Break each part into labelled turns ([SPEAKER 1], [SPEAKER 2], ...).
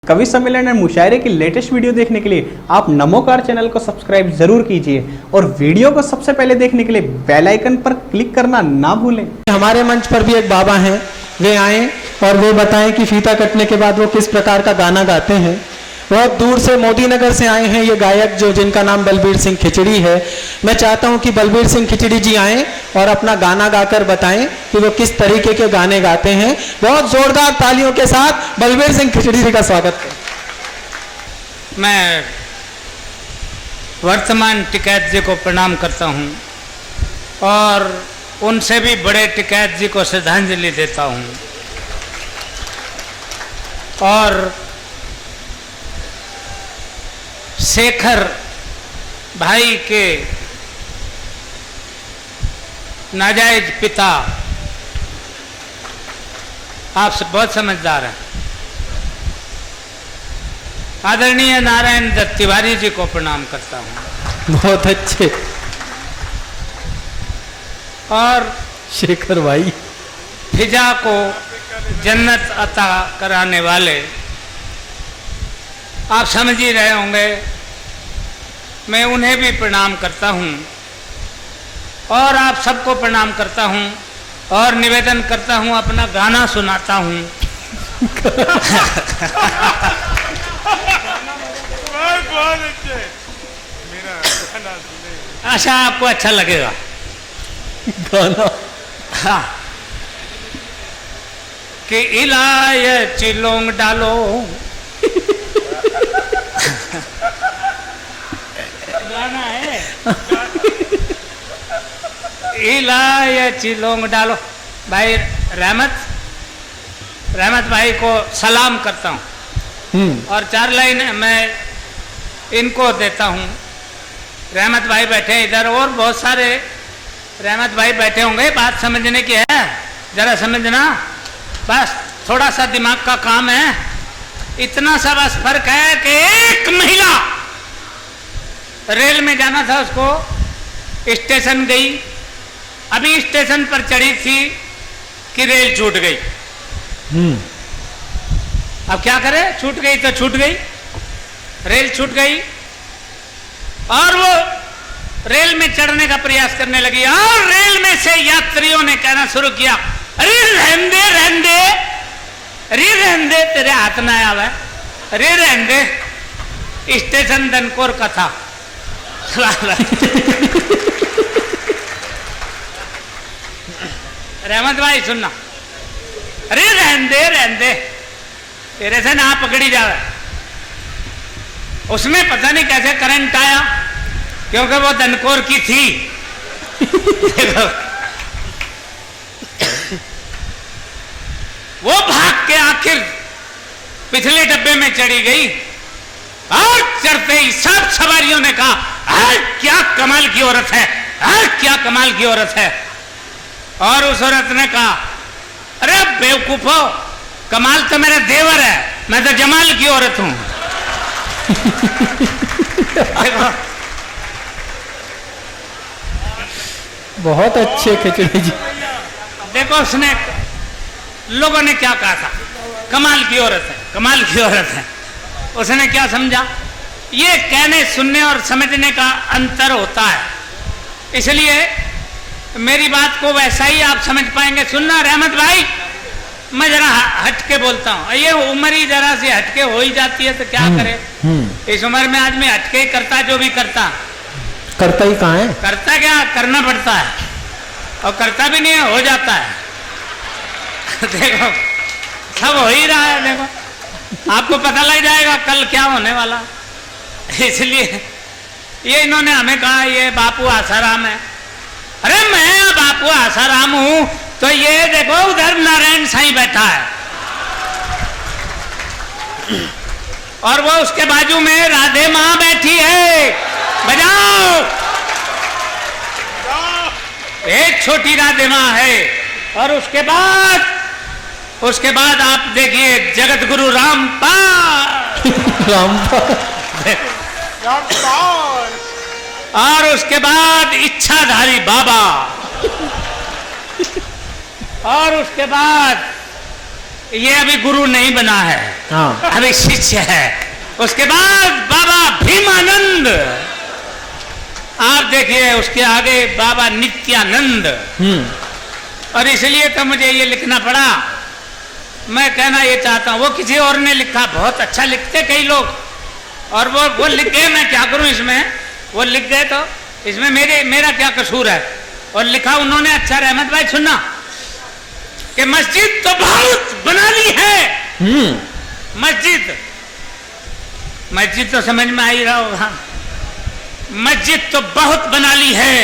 [SPEAKER 1] कवि सम्मेलन और मुशायरे की लेटेस्ट वीडियो देखने के लिए आप नमोकार चैनल को सब्सक्राइब जरूर कीजिए और वीडियो को सबसे पहले देखने के लिए बेल आइकन पर क्लिक करना ना भूलें।
[SPEAKER 2] हमारे मंच पर भी एक बाबा हैं, वे आए और वो बताएं कि फीता कटने के बाद वो किस प्रकार का गाना गाते हैं। बहुत दूर से मोदी नगर से आए हैं ये गायक जो जिनका नाम बलबीर सिंह खिचड़ी है। मैं चाहता हूं कि बलबीर सिंह खिचड़ी जी आएं और अपना गाना गाकर बताएं कि वो किस तरीके के गाने गाते हैं। बहुत जोरदार तालियों के साथ बलबीर सिंह खिचड़ी जी का स्वागत करें।
[SPEAKER 3] मैं वर्तमान टिकैत जी को प्रणाम करता हूं और उनसे भी बड़े टिकैत जी को श्रद्धांजलि देता हूं और शेखर भाई के नाजायज पिता आप बहुत समझदार हैं आदरणीय नारायण दत्त तिवारी जी को प्रणाम करता हूं।
[SPEAKER 2] बहुत अच्छे।
[SPEAKER 3] और
[SPEAKER 2] शेखर भाई
[SPEAKER 3] फिजा को जन्नत अता कराने वाले आप समझ ही रहे होंगे, मैं उन्हें भी प्रणाम करता हूं और आप सबको प्रणाम करता हूं और निवेदन करता हूं अपना गाना सुनाता हूं।
[SPEAKER 4] बहुत अच्छे।
[SPEAKER 3] आशा आपको अच्छा लगेगा
[SPEAKER 2] गाना।
[SPEAKER 3] हाँ कि इलाय चिलोंग डालो गाना है इलाय चिलोंग डालो। भाई रहमत भाई को सलाम करता हूँ और 4 लाइन मैं इनको देता हूँ। रहमत भाई बैठे इधर और बहुत सारे रहमत भाई बैठे होंगे। बात समझने की है, जरा समझना, बस थोड़ा सा दिमाग का काम है। इतना सा बस फर्क है कि एक महिला रेल में जाना था, उसको स्टेशन गई, अभी स्टेशन पर चढ़ी थी कि रेल छूट गई। अब क्या करे, छूट गई तो छूट गई, रेल छूट गई और वो रेल में चढ़ने का प्रयास करने लगी और रेल में से यात्रियों ने कहना शुरू किया, अरे रहने दे रहने दे, अरे रहने दे, तेरे हाथ ना आया है, अरे रहने दे। स्टेशन दनकोर का था। रहमत भाई सुनना, अरे रहने दे तेरे से ना पकड़ी जावे। उसमें पता नहीं कैसे करंट आया क्योंकि वो दनकोर की थी। वो भाग के आखिर पिछले डब्बे में चढ़ी गई और चढ़ते ही सब सवारियों ने कहा, क्या कमाल की औरत है, क्या कमाल की औरत है। और उस औरत ने कहा, अरे बेवकूफो, कमाल तो मेरा देवर है, मैं तो जमाल की औरत हूं।
[SPEAKER 2] बहुत अच्छे खिचड़ी जी।
[SPEAKER 3] देखो उसने, लोगों ने क्या कहा था, कमाल की औरत है, कमाल की औरत है। उसने क्या समझा, ये कहने सुनने और समझने का अंतर होता है, इसलिए मेरी बात को वैसा ही आप समझ पाएंगे। सुनना रहमत भाई, मैं जरा हटके बोलता हूँ, ये उम्र ही जरा सी हटके हो ही जाती है तो क्या करे। इस उम्र में आदमी हटके ही करता, जो भी करता
[SPEAKER 2] ही कहाँ है,
[SPEAKER 3] करता क्या, करना पड़ता है और करता भी नहीं है, हो जाता है। देखो सब हो ही रहा है, देखो आपको पता लग जाएगा कल क्या होने वाला। इसलिए ये इन्होंने हमें कहा ये बापू आसाराम है। अरे मैं बापू आसाराम हूं तो ये देखो उधर नारायण साईं बैठा है और वो उसके बाजू में राधे मां बैठी है। बजाओ, एक छोटी राधे मां है और उसके बाद आप देखिए जगत गुरु रामपाल और उसके बाद इच्छाधारी बाबा और उसके बाद ये अभी गुरु नहीं बना है,
[SPEAKER 2] हाँ।
[SPEAKER 3] अभी शिष्य है। उसके बाद बाबा भीमानंद, आप देखिए उसके आगे बाबा नित्यानंद। और इसलिए तो मुझे ये लिखना पड़ा। मैं कहना ये चाहता हूँ, वो किसी और ने लिखा, बहुत अच्छा लिखते कई लोग, और वो लिख गए, मैं क्या करूँ इसमें, वो लिख गए तो इसमें मेरा क्या कसूर है। और लिखा उन्होंने अच्छा, रहमत भाई सुनना, कि मस्जिद तो बहुत बना ली है। मस्जिद तो समझ में आ ही रहा होगा, मस्जिद तो बहुत बना ली है,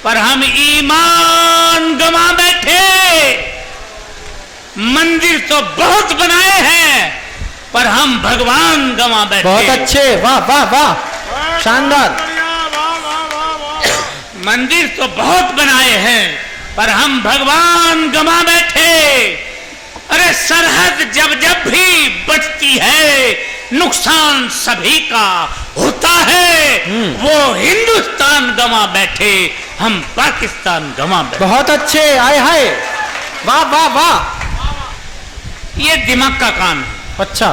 [SPEAKER 3] पर हम ईमान गंवा बैठे। मंदिर तो बहुत बनाए हैं, पर हम भगवान गंवा बैठे।
[SPEAKER 2] बहुत अच्छे, वाह वाह वाह, शानदार।
[SPEAKER 4] वाह वाह वाह वाह।
[SPEAKER 3] मंदिर तो बहुत बनाए हैं, पर हम भगवान गंवा बैठे। अरे सरहद जब जब भी बचती है, नुकसान सभी का होता है। वो हिंदुस्तान गंवा बैठे, हम पाकिस्तान गंवा बैठे।
[SPEAKER 2] बहुत अच्छे, आए हाय, वाह वाह वाह।
[SPEAKER 3] ये दिमाग का काम है।
[SPEAKER 2] अच्छा,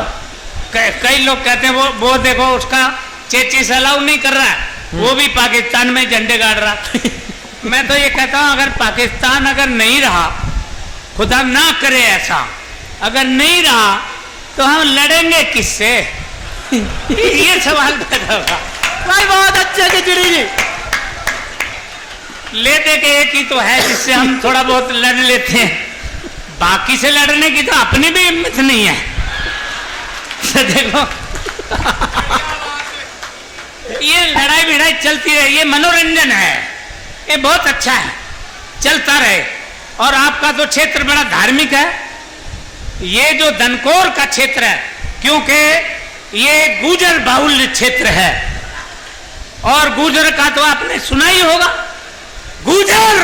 [SPEAKER 3] कई लोग कहते हैं वो देखो उसका चेचिस अलाउ नहीं कर रहा है, वो भी पाकिस्तान में झंडे गाड़ रहा। मैं तो ये कहता हूं, अगर पाकिस्तान अगर नहीं रहा, खुदा ना करे ऐसा, अगर नहीं रहा तो हम लड़ेंगे किससे? ये सवाल पैदा होगा।
[SPEAKER 2] भाई बहुत अच्छे खिचड़ी जी।
[SPEAKER 3] लेते के एक ही तो है जिससे हम थोड़ा बहुत लड़ लेते हैं, बाकी से लड़ने की तो अपनी भी हिम्मत नहीं है। तो देखो ये लड़ाई भिड़ाई चलती रहे, ये मनोरंजन है, ये बहुत अच्छा है, चलता रहे। और आपका तो क्षेत्र बड़ा धार्मिक है, ये जो धनकोर का क्षेत्र है, क्योंकि ये गुर्जर बाहुल्य क्षेत्र है, और गुर्जर का तो आपने सुना ही होगा, गुर्जर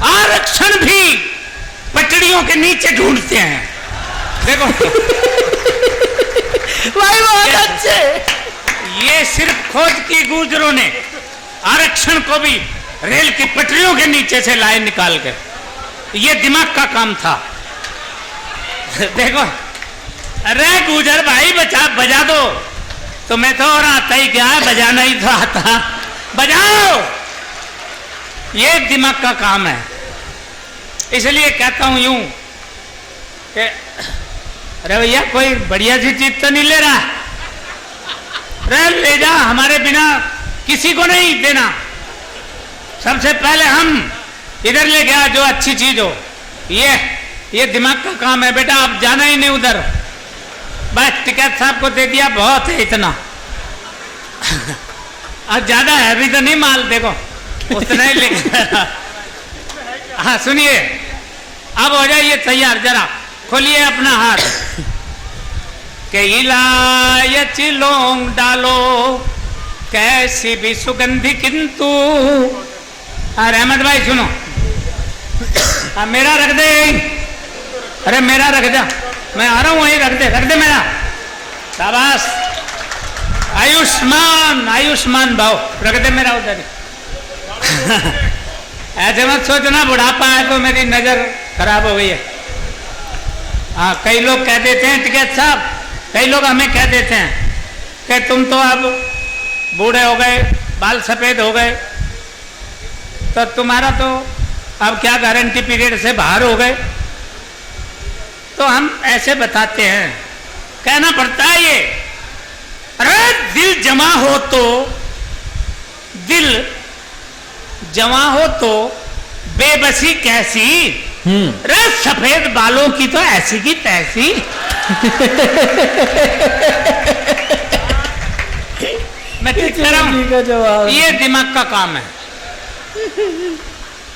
[SPEAKER 3] आरक्षण भी पटड़ियों के नीचे ढूंढते हैं। देखो
[SPEAKER 2] भाई बहुत अच्छे।
[SPEAKER 3] ये सिर्फ खोज की गुर्जरों ने आरक्षण को भी रेल की पटरियों के नीचे से लाए निकाल कर, ये दिमाग का काम था। देखो, अरे गुर्जर भाई बजा दो, तुम्हें तो और आता ही क्या है, बजाना ही तो आता, बजाओ। ये दिमाग का काम है। इसलिए कहता हूं यूं कि अरे भैया कोई बढ़िया सी चीज तो नहीं ले रहा, अरे ले जा, हमारे बिना किसी को नहीं देना, सबसे पहले हम इधर ले गया जो अच्छी चीज हो। ये दिमाग का काम है बेटा, आप जाना ही नहीं उधर, बस टिकट साहब को दे दिया, बहुत है इतना। अब ज्यादा हैवी तो नहीं माल, देखो उतना ही ले। हाँ सुनिए, अब हो जाइए तैयार, जरा खोलिए अपना हाथ, के इलायच लौंग डालो कैसी भी सुगंधी किंतु। हाँ रहमत भाई सुनो, हाँ मेरा रख दे, अरे मेरा रख जा, मैं आ रहा हूँ वहीं, रख दे मेरा, शाबाश, आयुष्मान आयुष्मान भाव, रख दे मेरा उधर। ऐसे मत सोचना बुढ़ापा है तो मेरी नजर खराब हो गई है। हाँ कई लोग कह देते हैं टिकैत साहब, कई लोग हमें कह देते हैं कि तुम तो अब बूढ़े हो गए, बाल सफेद हो गए, तो तुम्हारा तो अब क्या गारंटी पीरियड से बाहर हो गए। तो हम ऐसे बताते हैं, कहना पड़ता है ये, अरे दिल जमा हो तो बेबसी कैसी, रे सफेद बालों की तो ऐसी की तैसी। मैं ठीक कह रहा हूं, ये दिमाग का काम है।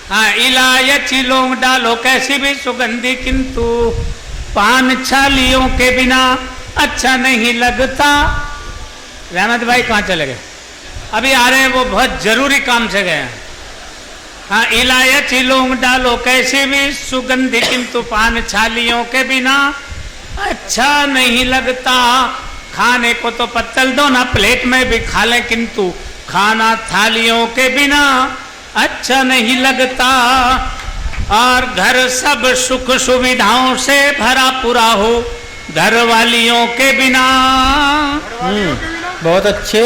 [SPEAKER 3] हाँ इलायची लौंग डालो कैसी भी सुगंधी किंतु पान छालियों के बिना अच्छा नहीं लगता। रहमत भाई कहाँ चले गए? अभी आ रहे हैं, वो बहुत जरूरी काम से गए हैं। हाँ इलायची लौंग डालो कैसी भी सुगंधी किंतु पान छालियों के बिना अच्छा नहीं लगता। खाने को तो पत्तल दो ना, प्लेट में भी खा लें, किंतु खाना थालियों के बिना अच्छा नहीं लगता। और घर सब सुख सुविधाओं से भरा पूरा हो, घर वालियों के बिना।
[SPEAKER 2] बहुत अच्छे।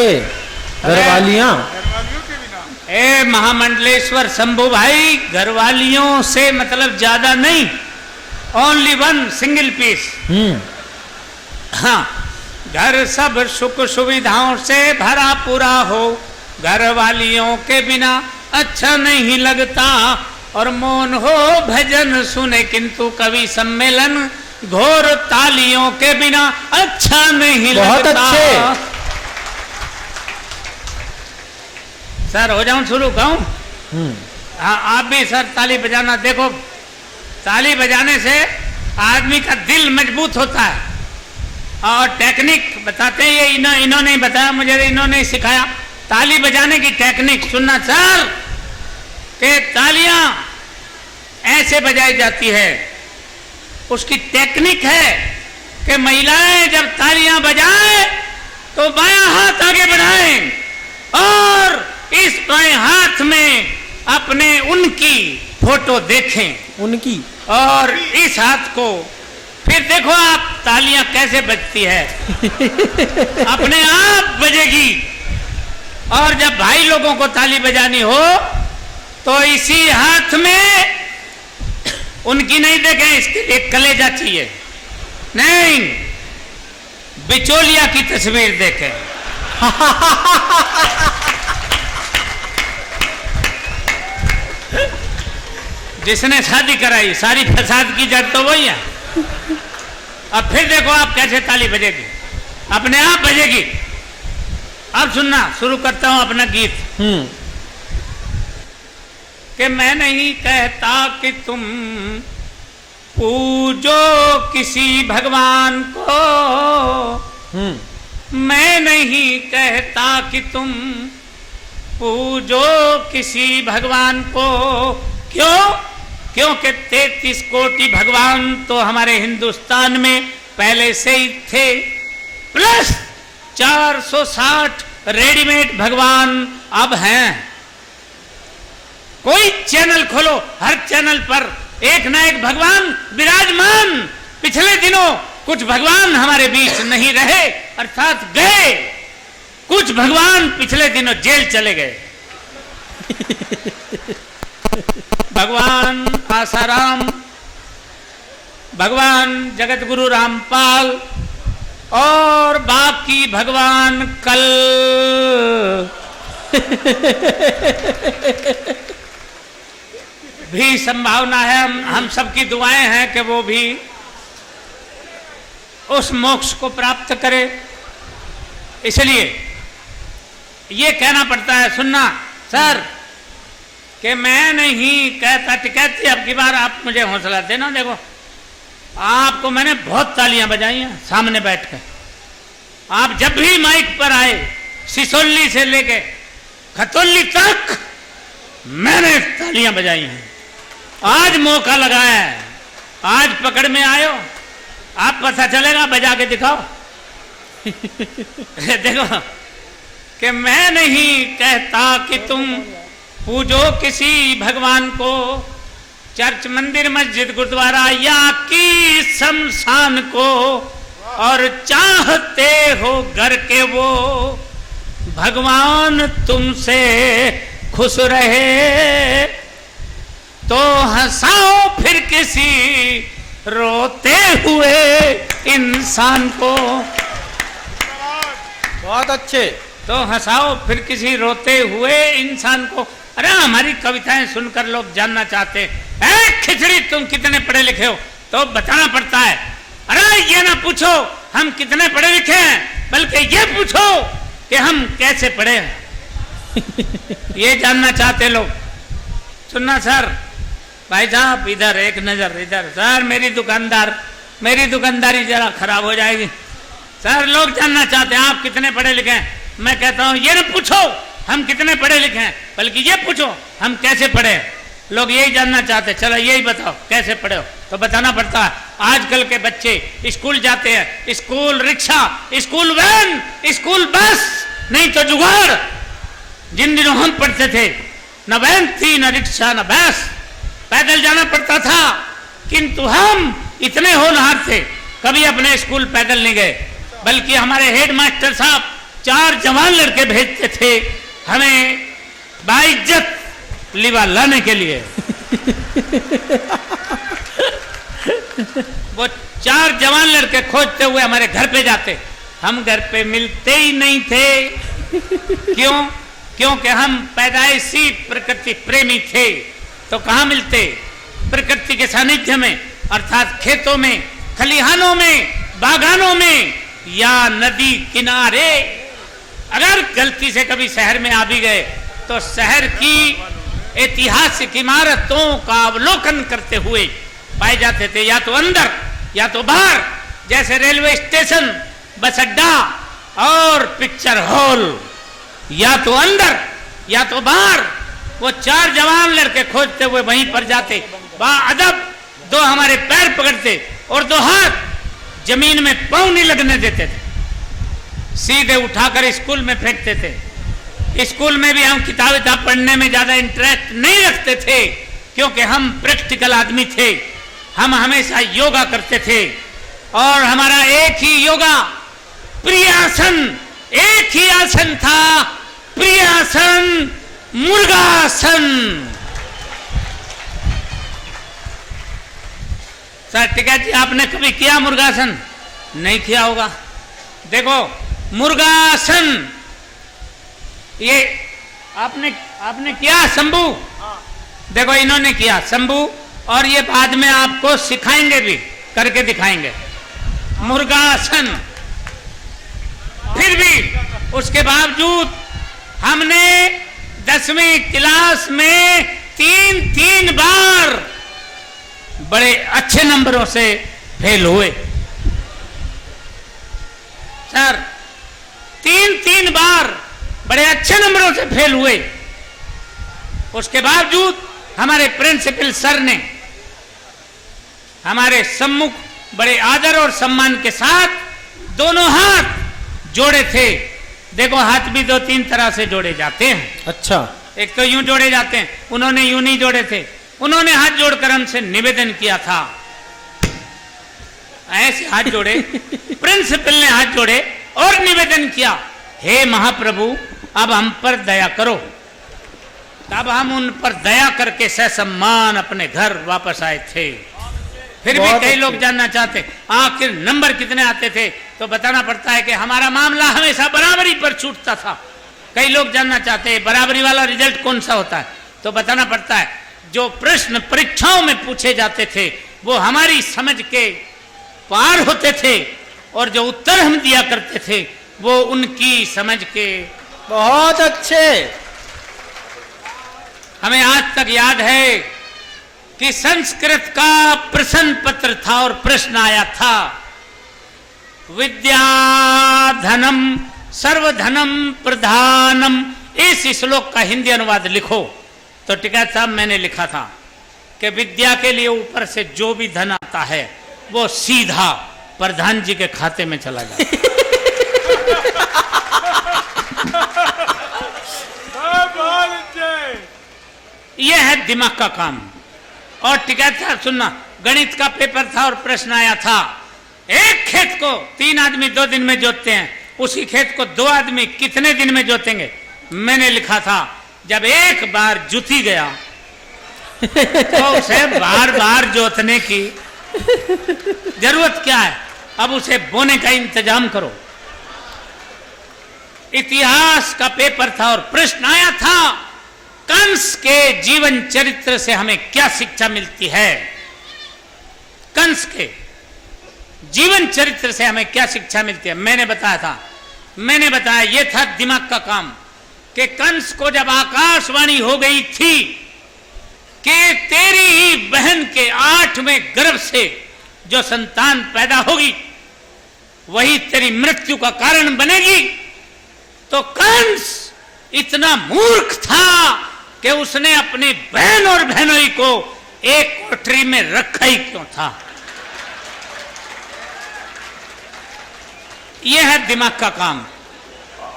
[SPEAKER 2] घरवालियां।
[SPEAKER 4] घरवालियों के बिना।
[SPEAKER 3] ए महामंडलेश्वर शंभू भाई, घर वालियों से मतलब ज्यादा नहीं, ओनली वन सिंगल पीस। हाँ, घर सब सुख सुविधाओं से भरा पूरा हो, घर वालियों के बिना अच्छा नहीं लगता, और मौन हो भजन सुने किंतु कवि सम्मेलन, घोर तालियों के बिना अच्छा नहीं
[SPEAKER 2] बहुत
[SPEAKER 3] लगता।
[SPEAKER 2] अच्छे।
[SPEAKER 3] सर हो जाऊं शुरू कहूं? हाँ, आप भी सर ताली बजाना। देखो, ताली बजाने से आदमी का दिल मजबूत होता है। और टेक्निक बताते हैं, ये इन्होंने बताया मुझे, इन्होंने ही सिखाया ताली बजाने की टेक्निक। सुनना सर, के तालियां ऐसे बजाई जाती है, उसकी टेक्निक है कि महिलाएं जब तालियां बजाएं तो बायां हाथ आगे बढ़ाएं और इस बाएं हाथ में अपने उनकी फोटो देखें,
[SPEAKER 2] उनकी,
[SPEAKER 3] और इस हाथ को फिर देखो आप तालियां कैसे बजती है, अपने आप बजेगी। और जब भाई लोगों को ताली बजानी हो तो इसी हाथ में उनकी नहीं देखें, इसके लिए कलेजा चाहिए, नहीं बिचौलिया की तस्वीर देखें। जिसने शादी कराई सारी फसाद की जड़ तो वही है। अब फिर देखो आप कैसे ताली बजेगी, अपने आप बजेगी। अब सुनना, शुरू करता हूं अपना गीत। कि मैं नहीं कहता कि तुम पूजो किसी भगवान को, मैं नहीं कहता कि तुम पूजो किसी भगवान को। क्यों? क्योंकि 33 कोटि भगवान तो हमारे हिंदुस्तान में पहले से ही थे, प्लस 460 रेडीमेड भगवान अब हैं। कोई चैनल खोलो, हर चैनल पर एक ना एक भगवान विराजमान। पिछले दिनों कुछ भगवान हमारे बीच नहीं रहे, अर्थात गए। कुछ भगवान पिछले दिनों जेल चले गए। भगवान आसाराम, भगवान जगत गुरु रामपाल और बाकी भगवान कल भी संभावना है। हम सबकी दुआएं हैं कि वो भी उस मोक्ष को प्राप्त करे। इसलिए ये कहना पड़ता है, सुनना सर, कि मैं नहीं कहता, कहती अब की बार आप मुझे हौसला देना। देखो, आपको मैंने बहुत तालियां बजाई हैं सामने बैठकर। आप जब भी माइक पर आए, सिसोली से लेके खतौली तक मैंने तालियां बजाई हैं। आज मौका लगाया है, आज पकड़ में आयो, आप पता चलेगा, बजा के दिखाओ। देखो, कि मैं नहीं कहता कि तुम पूजो किसी भगवान को, चर्च मंदिर मस्जिद गुरुद्वारा या की शमशान को, और चाहते हो घर के वो भगवान तुमसे खुश रहे, तो हंसाओ फिर किसी रोते हुए इंसान को।
[SPEAKER 2] बहुत अच्छे।
[SPEAKER 3] तो हंसाओ फिर किसी रोते हुए इंसान को। अरे हमारी कविताएं सुनकर लोग जानना चाहते हैं, खिचड़ी तुम कितने पढ़े लिखे हो, तो बताना पड़ता है। अरे ये ना पूछो हम कितने पढ़े लिखे हैं, बल्कि ये पूछो कि हम कैसे पढ़े हैं। ये जानना चाहते लोग। सुनना सर, भाई साहब इधर एक नजर, इधर सर, मेरी दुकानदारी जरा खराब हो जाएगी। सर लोग जानना चाहते हैं आप कितने पढ़े लिखे हैं। मैं कहता हूं ये ना पूछो हम कितने पढ़े लिखे हैं, बल्कि ये पूछो हम कैसे पढ़े हैं। लोग यही जानना चाहते, चलो यही बताओ कैसे पढ़े हो, तो बताना पड़ता है। आजकल के बच्चे स्कूल जाते हैं, school rickshaw, school van, school bus, नहीं तो जुगाड़। जिन दिनों हम पढ़ते थे न वैन थी, न रिक्शा, न बस, पैदल जाना पड़ता था, किंतु हम इतने होनहार थे, कभी अपने स्कूल पैदल नहीं गए, बल्कि हमारे हेडमास्टर साहब 4 जवान लड़के भेजते थे हमें बाइज्जत लीवा लाने के लिए। वो 4 जवान लड़के खोजते हुए हमारे घर पे जाते, हम घर पे मिलते ही नहीं थे। क्यों? क्योंकि हम पैदाइशी प्रकृति प्रेमी थे। तो कहाँ मिलते? प्रकृति के सानिध्य में, अर्थात खेतों में, खलिहानों में, बागानों में या नदी किनारे। अगर गलती से कभी शहर में आ भी गए तो शहर की ऐतिहासिक इमारतों का अवलोकन करते हुए पाए जाते थे, या तो अंदर या तो बाहर, जैसे रेलवे स्टेशन, बस अड्डा और पिक्चर हॉल, या तो अंदर या तो बाहर। वो 4 जवान लड़के खोजते हुए वहीं पर जाते, बाअदब 2 हमारे पैर पकड़ते और 2 हाथ जमीन में पांव नहीं लगने देते थे, सीधे उठाकर स्कूल में फेंकते थे। स्कूल में भी हम किताबें पढ़ने में ज्यादा इंटरेस्ट नहीं रखते थे, क्योंकि हम प्रैक्टिकल आदमी थे। हम हमेशा योगा करते थे और हमारा एक ही योगा प्रिय आसन, एक ही आसन था, प्रिय आसन मुर्गासन। सर टिका जी, आपने कभी किया मुर्गासन? नहीं किया होगा। देखो मुर्गासन, ये आपने किया शंभू? देखो इन्होंने किया शंभू, और ये बाद में आपको सिखाएंगे भी, करके दिखाएंगे मुर्गासन। फिर भी उसके बावजूद हमने 10वीं क्लास में 3 बार बड़े अच्छे नंबरों से फेल हुए। सर 3 बार बड़े अच्छे नंबरों से फेल हुए। उसके बावजूद हमारे प्रिंसिपल सर ने हमारे सम्मुख बड़े आदर और सम्मान के साथ दोनों हाथ जोड़े थे। देखो हाथ भी 2-3 तरह से जोड़े जाते हैं।
[SPEAKER 2] अच्छा,
[SPEAKER 3] एक तो यूं जोड़े जाते हैं, उन्होंने यूं नहीं जोड़े थे, उन्होंने हाथ जोड़कर हमसे निवेदन किया था, ऐसे हाथ जोड़े। प्रिंसिपल ने हाथ जोड़े और निवेदन किया, हे महाप्रभु अब हम पर दया करो। तब हम उन पर दया करके ससम्मान अपने घर वापस आए थे। फिर भी कई लोग जानना चाहते आखिर नंबर कितने आते थे, तो बताना पड़ता है कि हमारा मामला हमेशा बराबरी पर छूटता था। कई लोग जानना चाहते हैं बराबरी वाला रिजल्ट कौन सा होता है, तो बताना पड़ता है जो प्रश्न परीक्षाओं में पूछे जाते थे वो हमारी समझ के पार होते थे, और जो उत्तर हम दिया करते थे वो उनकी समझ के
[SPEAKER 2] बहुत अच्छे।
[SPEAKER 3] हमें आज तक याद है कि संस्कृत का प्रश्न पत्र था और प्रश्न आया था, विद्या धनम सर्वधनम प्रधानम। इस श्लोक का हिंदी अनुवाद लिखो। तो टिकैत साहब मैंने लिखा था कि विद्या के लिए ऊपर से जो भी धन आता है वो सीधा प्रधान जी के खाते में चला जाता है। यह है दिमाग का काम। और टिकैत साहब सुनना, गणित का पेपर था और प्रश्न आया था, एक खेत को 3 आदमी 2 दिन में जोतते हैं, उसी खेत को 2 आदमी कितने दिन में जोतेंगे? मैंने लिखा था जब एक बार जुती गया तो उसे बार बार जोतने की जरूरत क्या है, अब उसे बोने का इंतजाम करो। इतिहास का पेपर था और प्रश्न आया था, कंस के जीवन चरित्र से हमें क्या शिक्षा मिलती है? कंस के जीवन चरित्र से हमें क्या शिक्षा मिलती है? मैंने बताया ये था दिमाग का काम कि कंस को जब आकाशवाणी हो गई थी कि तेरी ही बहन के 8वें गर्भ से जो संतान पैदा होगी वही तेरी मृत्यु का कारण बनेगी, तो कंस इतना मूर्ख था कि उसने अपनी बहन और बहनोई को एक कोठरी में रखा ही क्यों था? यह है दिमाग का काम।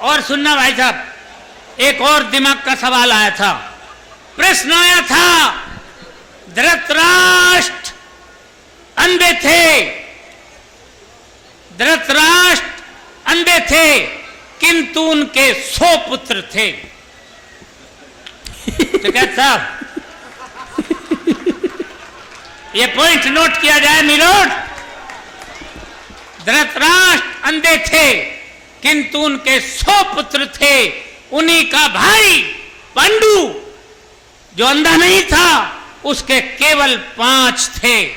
[SPEAKER 3] और सुनना भाई साहब, एक और दिमाग का सवाल आया था, प्रश्न आया था धृतराष्ट्र अंधे थे, धृतराष्ट्र अंधे थे, किंतु उनके 100 पुत्र थे। तो क्या साहब, ये पॉइंट नोट किया जाए मिलोड। धृतराष्ट्र अंधे थे, किंतु उनके 100 पुत्र थे। उन्हीं का भाई पांडु जो अंधा नहीं था, उसके केवल 5 थे।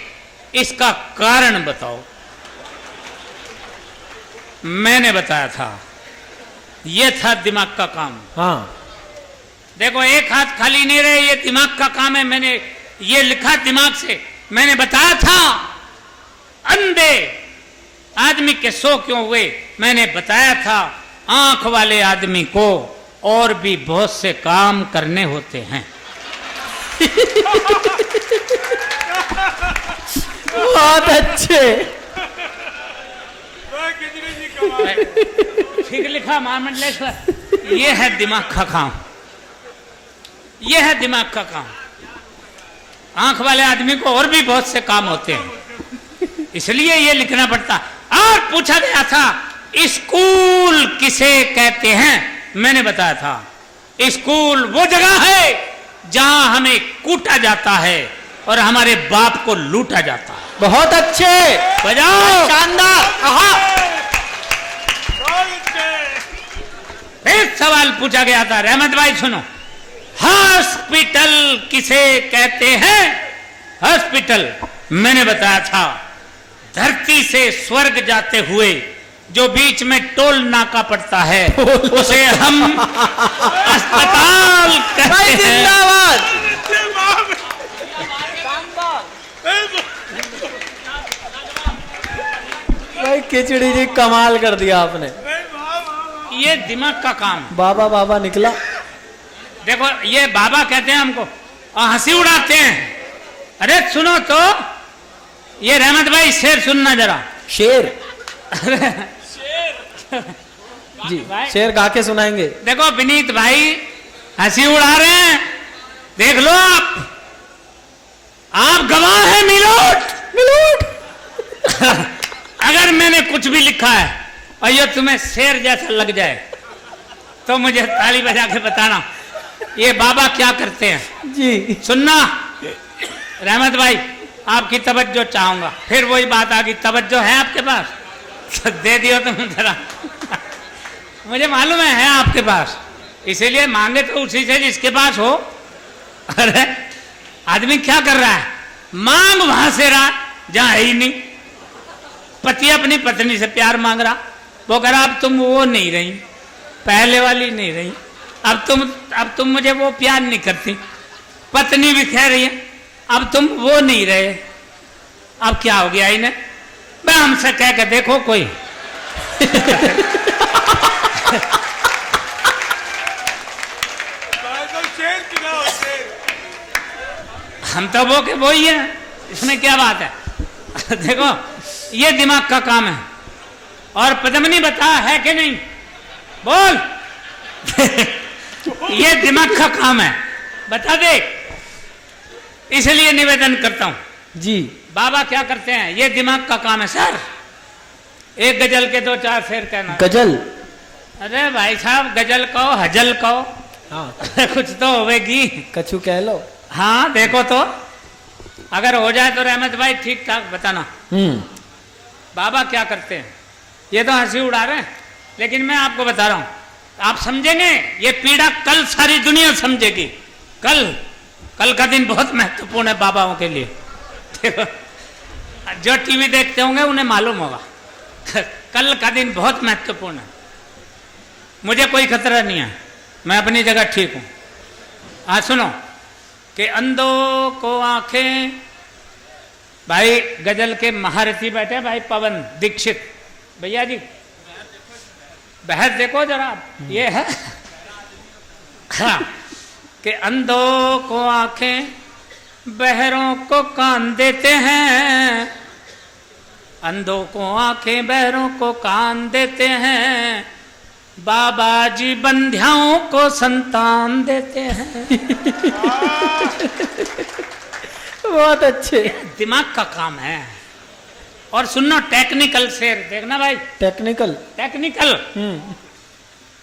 [SPEAKER 3] इसका कारण बताओ। मैंने बताया था, यह था दिमाग का काम।
[SPEAKER 2] हाँ,
[SPEAKER 3] देखो एक हाथ खाली नहीं रहे, ये दिमाग का काम है। मैंने ये लिखा दिमाग से। मैंने बताया था अंधे आदमी के 100 क्यों हुए। मैंने बताया था आंख वाले आदमी को और भी बहुत से काम करने होते हैं।
[SPEAKER 2] बहुत अच्छे।
[SPEAKER 4] खिचड़ी जी कमाल।
[SPEAKER 3] ठीक लिखा महामंडलेश्वर। ये है दिमाग का काम, ये है दिमाग का काम। आंख वाले आदमी को और भी बहुत से काम होते हैं, इसलिए ये लिखना पड़ता। और पूछा गया था स्कूल किसे कहते हैं। मैंने बताया था स्कूल वो जगह है जहां हमें कूटा जाता है और हमारे बाप को लूटा जाता है।
[SPEAKER 2] बहुत अच्छे,
[SPEAKER 3] बजाओ,
[SPEAKER 2] शानदार।
[SPEAKER 3] फिर सवाल पूछा गया था, रहमत भाई सुनो, हॉस्पिटल किसे कहते हैं। हॉस्पिटल मैंने बताया था धरती से स्वर्ग जाते हुए जो बीच में टोल नाका पड़ता है उसे हम अस्पताल कहते हैं।
[SPEAKER 2] जिंदाबाद। भाई खिचड़ी जी कमाल कर दिया आपने।
[SPEAKER 3] ये दिमाग का काम।
[SPEAKER 2] बाबा बाबा निकला।
[SPEAKER 3] देखो ये बाबा कहते हैं हमको और हंसी उड़ाते हैं। अरे सुनो तो, ये रहमत भाई शेर सुनना जरा।
[SPEAKER 2] शेर जी,
[SPEAKER 3] भाई।
[SPEAKER 2] शेर गा के सुनाएंगे।
[SPEAKER 3] देखो विनीत भाई हंसी उड़ा रहे हैं, देख लो आप गवाह हैं मिलोट। अगर मैंने कुछ भी लिखा है और ये तुम्हें शेर जैसा लग जाए तो मुझे ताली बजा के बताना ये बाबा क्या करते हैं।
[SPEAKER 2] जी
[SPEAKER 3] सुनना रहमत भाई, आपकी तवज्जो चाहूंगा। फिर वही बात आ गई, तवज्जो है आपके पास तो दे दियो तुम जरा। मुझे मालूम है आपके पास, इसीलिए मांगे तो उसी से जिसके पास हो। अरे आदमी क्या कर रहा है, मांग वहां से रहा जहां है ही नहीं। पति अपनी पत्नी से प्यार मांग रहा, वो कह रहा अब तुम वो नहीं रही, पहले वाली नहीं रही, अब तुम मुझे वो प्यार नहीं करती। पत्नी भी कह रही है अब तुम वो नहीं रहे। अब क्या हो गया इन्हें, मैं हमसे कह के देखो कोई। हम तो वो के वो ही है, इसमें क्या बात है। देखो ये दिमाग का काम है। और पद्मनी बता है कि नहीं, बोल। ये दिमाग का काम है, बता दे। इसलिए निवेदन करता हूं
[SPEAKER 2] जी।
[SPEAKER 3] बाबा क्या करते हैं, ये दिमाग का काम है सर। एक गजल के 2-4 शेर कहना।
[SPEAKER 2] गजल।
[SPEAKER 3] अरे भाई साहब गजल कहो हजल कहो,
[SPEAKER 2] हाँ
[SPEAKER 3] कुछ तो होगी।
[SPEAKER 2] कछु कह लो।
[SPEAKER 3] हाँ देखो तो, अगर हो जाए तो रहमत भाई ठीक ठाक बताना। बाबा क्या करते हैं, ये तो हंसी उड़ा रहे हैं, लेकिन मैं आपको बता रहा हूं, आप समझेंगे ये पीड़ा कल सारी दुनिया समझेगी। कल का दिन बहुत महत्वपूर्ण है बाबाओं के लिए। देखो जो टीवी देखते होंगे उन्हें मालूम होगा, कल का दिन बहुत महत्वपूर्ण है। मुझे कोई खतरा नहीं है, मैं अपनी जगह ठीक हूं। हाँ सुनो कि अंधों को आंखें, भाई गजल के महारथी बैठे भाई पवन दीक्षित भैया जी, बहस देखो जरा। ये है हाँ कि अंधों को आंखें बहरों को कान देते हैं, अंधों को आंखें बहरों को कान देते हैं, बाबा जी बंध्याओं को संतान देते हैं।
[SPEAKER 2] बहुत अच्छे।
[SPEAKER 3] दिमाग का काम है। और सुनना टेक्निकल शेर, देखना भाई,
[SPEAKER 2] टेक्निकल।
[SPEAKER 3] टेक्निकल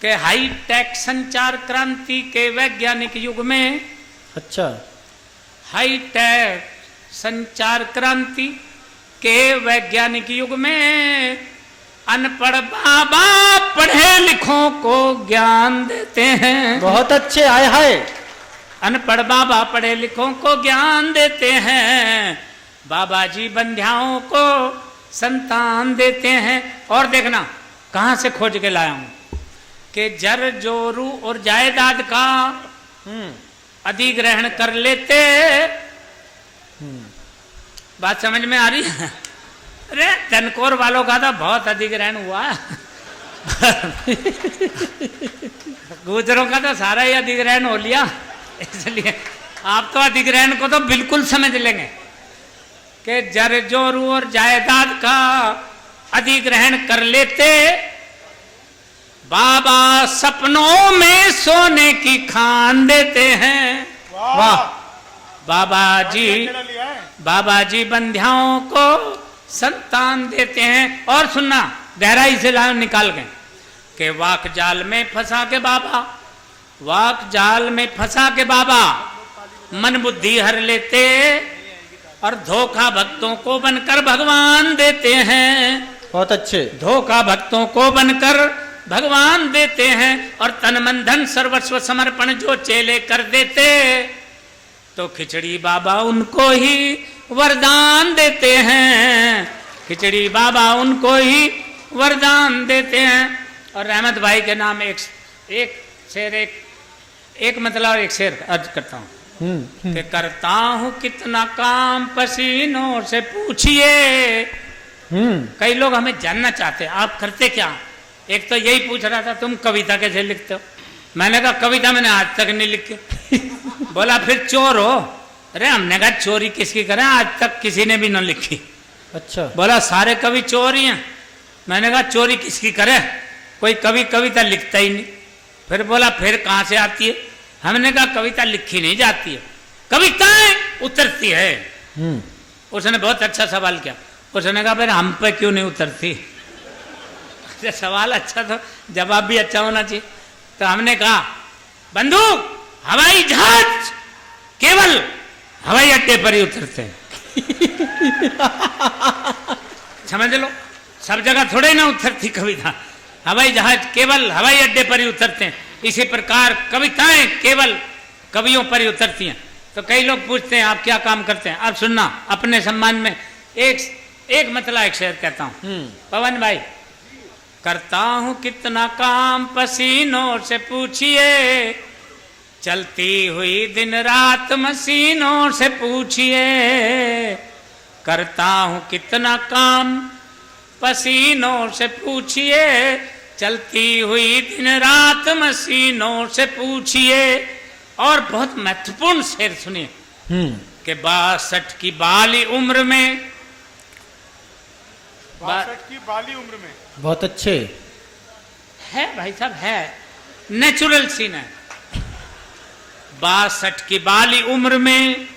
[SPEAKER 3] के हाई टेक संचार क्रांति के वैज्ञानिक युग में,
[SPEAKER 2] अच्छा,
[SPEAKER 3] हाई टेक संचार क्रांति के वैज्ञानिक युग में अनपढ़ बाबा पढ़े लिखों को ज्ञान देते हैं।
[SPEAKER 2] बहुत अच्छे, आए हाय।
[SPEAKER 3] अनपढ़ बाबा पढ़े लिखों को ज्ञान देते हैं, बाबा जी बंध्याओं को संतान देते हैं। और देखना कहां से खोज के लाया हूं कि जर जोरू और जायदाद का अधिग्रहण कर लेते। बात समझ में आ रही है? अरे धनकोर वालों का तो बहुत अधिग्रहण हुआ। गुजरों का तो सारा ही अधिग्रहण हो लिया, इसलिए आप तो अधिग्रहण को तो बिल्कुल समझ लेंगे कि जर जोरू और जायदाद का अधिग्रहण कर लेते, बाबा सपनों में सोने की खान देते हैं।
[SPEAKER 2] वाह।
[SPEAKER 3] बाबा जी बंध्याओं को संतान देते हैं। और सुनना, गहराई से लाओ निकाल के कि वाक जाल में फंसा के बाबा, वाक जाल में फंसा के बाबा मन बुद्धि हर लेते और धोखा भक्तों को बनकर भगवान देते हैं।
[SPEAKER 2] बहुत अच्छे।
[SPEAKER 3] धोखा भक्तों को बनकर भगवान देते हैं और तन मन धन सर्वस्व समर्पण जो चेले कर देते, तो खिचड़ी बाबा उनको ही वरदान देते हैं। खिचड़ी बाबा उनको ही वरदान देते हैं। और रहमत भाई के नाम एक शेर, एक मतलब और एक शेर अर्ज करता हूं कि करता हूं कितना काम पसीनों से पूछिए। कई लोग हमें जानना चाहते हैं आप करते क्या। एक तो यही पूछ रहा था तुम कविता कैसे लिखते हो। मैंने कहा कविता मैंने आज तक नहीं लिखी। बोला फिर चोर हो। अरे हमने कहा चोरी किसकी करें, आज तक किसी ने भी न लिखी।
[SPEAKER 2] अच्छा।
[SPEAKER 3] बोला सारे कवि चोर ही हैं। मैंने कहा चोरी किसकी करे, कोई कवि कविता लिखता ही नहीं। फिर बोला फिर कहां से आती है। हमने कहा कविता लिखी नहीं जाती है, कविताएं उतरती है। उसने बहुत अच्छा सवाल किया। उसने कहा फिर हम पे क्यों नहीं उतरती। सवाल अच्छा था, जवाब भी अच्छा होना चाहिए। तो हमने कहा बंदूक हवाई जहाज केवल हवाई अड्डे पर ही उतरते हैं। समझ लो, सब जगह थोड़े ना उतरती कविता। हवाई जहाज केवल हवाई अड्डे पर ही उतरते हैं। इसी प्रकार कविताएं केवल कवियों पर ही उतरती हैं। तो कई लोग पूछते हैं आप क्या काम करते हैं। अब सुनना, अपने सम्मान में एक मतलब एक शेर कहता हूं। पवन भाई, करता हूं कितना काम पसीनों से पूछिए, चलती हुई दिन रात मशीनों से पूछिए। करता हूं कितना काम पसीनों से पूछिए, चलती हुई दिन रात मशीनों से पूछिए। और बहुत महत्वपूर्ण शेर सुनिए कि 62 की बाली उम्र में,
[SPEAKER 4] 62 की बाली उम्र में।
[SPEAKER 2] बहुत अच्छे
[SPEAKER 3] है भाई साहब, है नेचुरल सीन है। 62 की बाली उम्र में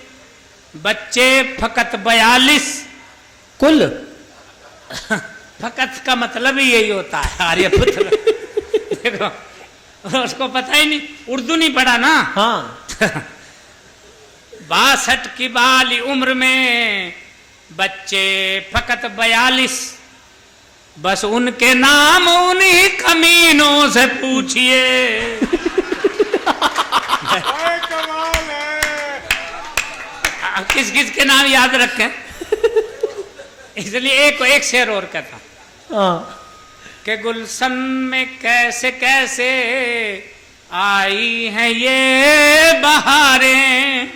[SPEAKER 3] बच्चे फकत 42
[SPEAKER 2] कुल।
[SPEAKER 3] फकत का मतलब ही यही होता है आर्यपुत्र। देखो उसको पता ही नहीं, उर्दू नहीं पढ़ा ना।
[SPEAKER 2] हाँ।
[SPEAKER 3] 62 की बाली उम्र में बच्चे फकत 42, बस उनके नाम उन्हीं कमीनों से पूछिए।
[SPEAKER 4] कमाल है।
[SPEAKER 3] किस किस के नाम याद रखें। इसलिए एक शेर और कहता कि गुलशन में कैसे कैसे आई हैं ये बहारें,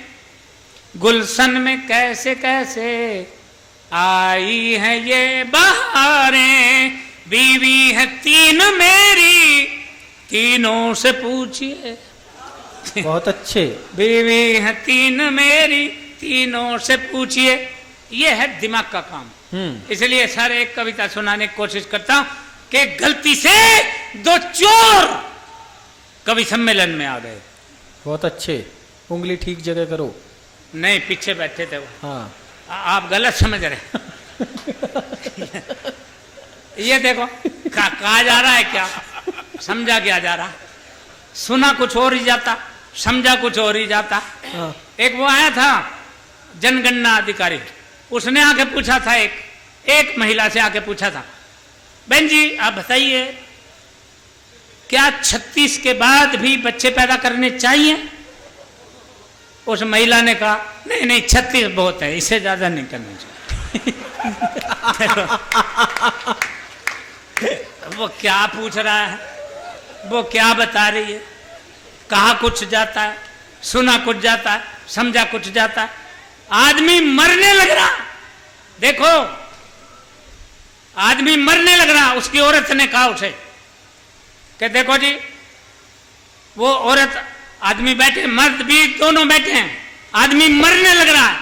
[SPEAKER 3] गुलशन में कैसे कैसे आई हैं ये बहारें। बीवी है 3 मेरी, तीनों से पूछिए।
[SPEAKER 2] बहुत अच्छे।
[SPEAKER 3] बीवी है 3 मेरी, तीनों से पूछिए। ये है दिमाग का काम। इसलिए सर एक कविता सुनाने की कोशिश करता हूं कि गलती से 2 चोर कवि सम्मेलन में आ गए।
[SPEAKER 2] बहुत अच्छे। उंगली ठीक जगह करो।
[SPEAKER 3] नहीं, पीछे बैठे थे वो।
[SPEAKER 2] हाँ।
[SPEAKER 3] आप गलत समझ रहे। ये देखो कहा जा रहा है क्या, समझा क्या जा रहा, सुना कुछ और ही जाता, समझा कुछ और ही जाता।
[SPEAKER 2] हाँ।
[SPEAKER 3] एक वो आया था जनगणना अधिकारी, उसने आके पूछा था, एक महिला से आके पूछा था, बहन जी आप बताइए क्या 36 के बाद भी बच्चे पैदा करने चाहिए? उस महिला ने कहा नहीं नहीं 36 बहुत है, इससे ज्यादा नहीं करना चाहिए। वो क्या पूछ रहा है, वो क्या बता रही है, कहा कुछ जाता है, सुना कुछ जाता है, समझा कुछ जाता है, आदमी मरने लग रहा। देखो आदमी मरने लग रहा, उसकी औरत ने कहा उसे कि देखो जी, वो औरत आदमी बैठे, मर्द भी दोनों बैठे हैं, आदमी मरने लग रहा है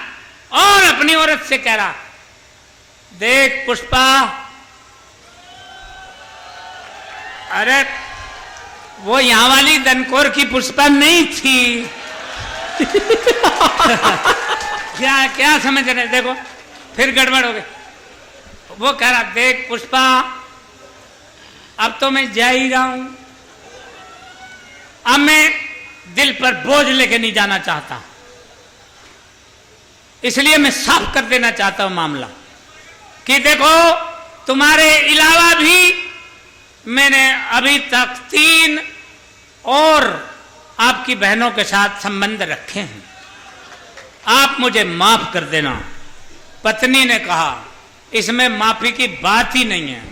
[SPEAKER 3] और अपनी औरत से कह रहा, देख पुष्पा, अरे वो यहां वाली दनकोर की पुष्पा नहीं थी। क्या क्या समझ रहे, देखो फिर गड़बड़ हो गई। वो कह रहा, देख पुष्पा, अब तो मैं जा ही रहा हूं, अब मैं दिल पर बोझ लेके नहीं जाना चाहता, इसलिए मैं साफ कर देना चाहता हूं मामला कि देखो तुम्हारे अलावा भी मैंने अभी तक 3 और आपकी बहनों के साथ संबंध रखे हैं, आप मुझे माफ कर देना। पत्नी ने कहा, इसमें माफी की बात ही नहीं है,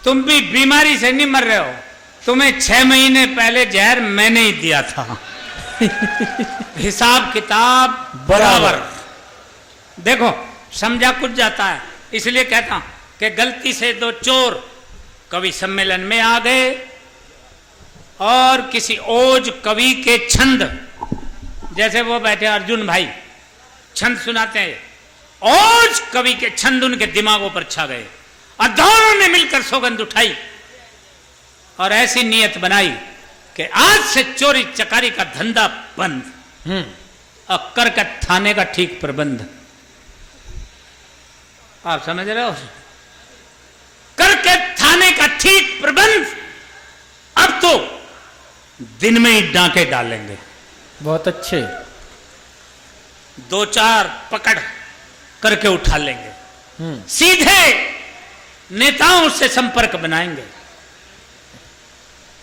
[SPEAKER 3] तुम भी बीमारी से नहीं मर रहे हो, तुम्हें 6 महीने पहले जहर मैंने ही दिया था। हिसाब किताब बराबर। देखो समझा कुछ जाता है, इसलिए कहता हूं कि गलती से 2 चोर कवि सम्मेलन में आ गए और किसी ओज कवि के छंद, जैसे वो बैठे अर्जुन भाई छंद सुनाते हैं, ओज कवि के छंद उनके दिमागों पर छा गए और दोनों ने मिलकर सौगंध उठाई और ऐसी नियत बनाई कि आज से चोरी चकारी का धंधा बंद और करकट थाने का ठीक प्रबंध। आप समझ रहे हो, करके थाने का ठीक प्रबंध। अब तो दिन में ही डांके डालेंगे,
[SPEAKER 2] बहुत अच्छे,
[SPEAKER 3] 2-4 पकड़ करके उठा लेंगे, सीधे नेताओं से संपर्क बनाएंगे,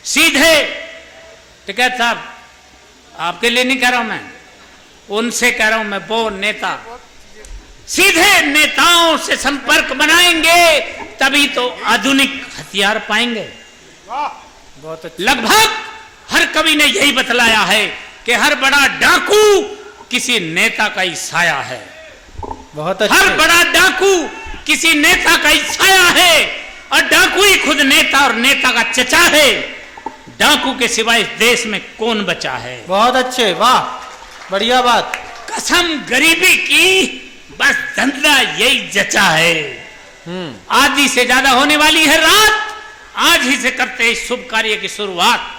[SPEAKER 3] सीधे टिकैत साहब आपके लिए नहीं कह रहा हूं मैं, उनसे कह रहा हूं मैं, वो नेता सीधे नेताओं से संपर्क बनाएंगे, तभी तो आधुनिक हथियार पाएंगे।
[SPEAKER 2] बहुत अच्छे।
[SPEAKER 3] लगभग हर कवि ने यही बतलाया है कि हर बड़ा डाकू किसी नेता का ही साया है,
[SPEAKER 2] बहुत अच्छे।
[SPEAKER 3] हर बड़ा डाकू किसी नेता का ही साया है, और डाकू ही खुद नेता और नेता का चचा है। डाकू के सिवाय इस देश में कौन बचा है?
[SPEAKER 2] बहुत अच्छे, वाह, बढ़िया बात।
[SPEAKER 3] कसम गरीबी की, बस धंधा यही जचा है। आधी से ज्यादा होने वाली है रात, आज ही से करते इस शुभ कार्य की शुरुआत।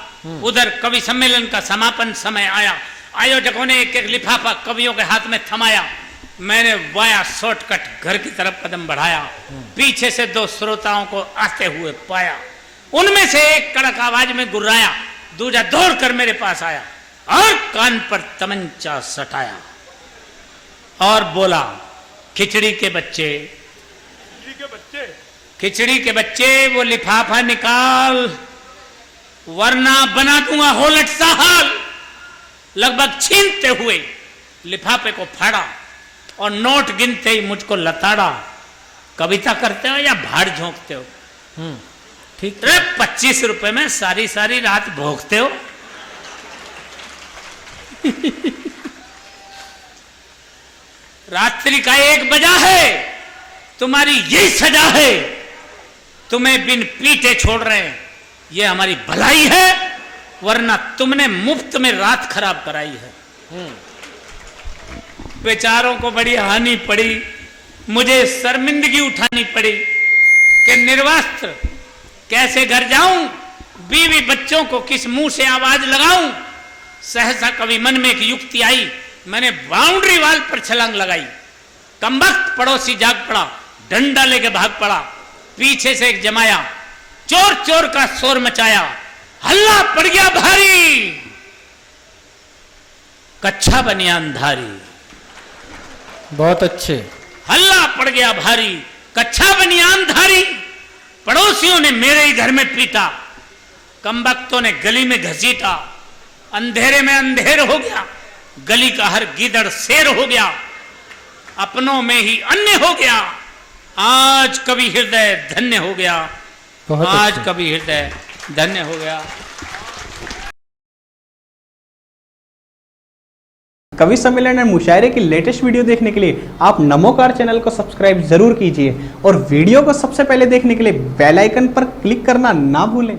[SPEAKER 3] उधर कवि सम्मेलन का समापन समय आया, आयोजकों ने एक एक लिफाफा कवियों के हाथ में थमाया, मैंने वाया शॉर्टकट घर की तरफ कदम बढ़ाया, पीछे से 2 श्रोताओं को आते हुए पाया, उनमें से एक कड़क आवाज में गुर्राया, दूजा दौड़कर मेरे पास आया और कान पर तमंचा सटाया और बोला, खिचड़ी के बच्चे, खिचड़ी के बच्चे वो लिफाफा निकाल, वरना बना दूंगा होलट सा हाल। लगभग छीनते हुए लिफाफे को फाड़ा और नोट गिनते ही मुझको लताड़ा। कविता करते हो या भाड़ झोंकते हो?
[SPEAKER 2] ठीक।
[SPEAKER 3] 25 रुपए में सारी सारी रात भोगते हो। रात्रि का 1 बजा है, तुम्हारी यही सजा है, तुम्हें बिन पीटे छोड़ रहे हैं, ये हमारी भलाई है, वरना तुमने मुफ्त में रात खराब कराई है। बेचारों को बड़ी हानि पड़ी, मुझे शर्मिंदगी उठानी पड़ी कि निर्वस्त्र कैसे घर जाऊं, बीवी बच्चों को किस मुंह से आवाज लगाऊं। सहसा कभी मन में एक युक्ति आई, मैंने बाउंड्री वाल पर छलांग लगाई। कमबख्त पड़ोसी जाग पड़ा, डंडा लेके भाग पड़ा। पीछे से एक जमाया, चोर चोर का शोर मचाया। हल्ला पड़ गया भारी, कच्छा बनियान धारी।
[SPEAKER 2] बहुत अच्छे।
[SPEAKER 3] हल्ला पड़ गया भारी, कच्छा बनियान धारी। पड़ोसियों ने मेरे ही घर में पीटा, कमबख्तों ने गली में घसीटा। अंधेरे में अंधेर हो गया, गली का हर गीदड़ शेर हो गया, अपनों में ही अन्य हो गया। आज कभी हृदय धन्य हो गया, आज कभी हृदय धन्य हो गया।
[SPEAKER 1] कवि सम्मेलन और मुशायरे की लेटेस्ट वीडियो देखने के लिए आप नमोकार चैनल को सब्सक्राइब जरूर कीजिए और वीडियो को सबसे पहले देखने के लिए बेल आइकन पर क्लिक करना ना भूलें।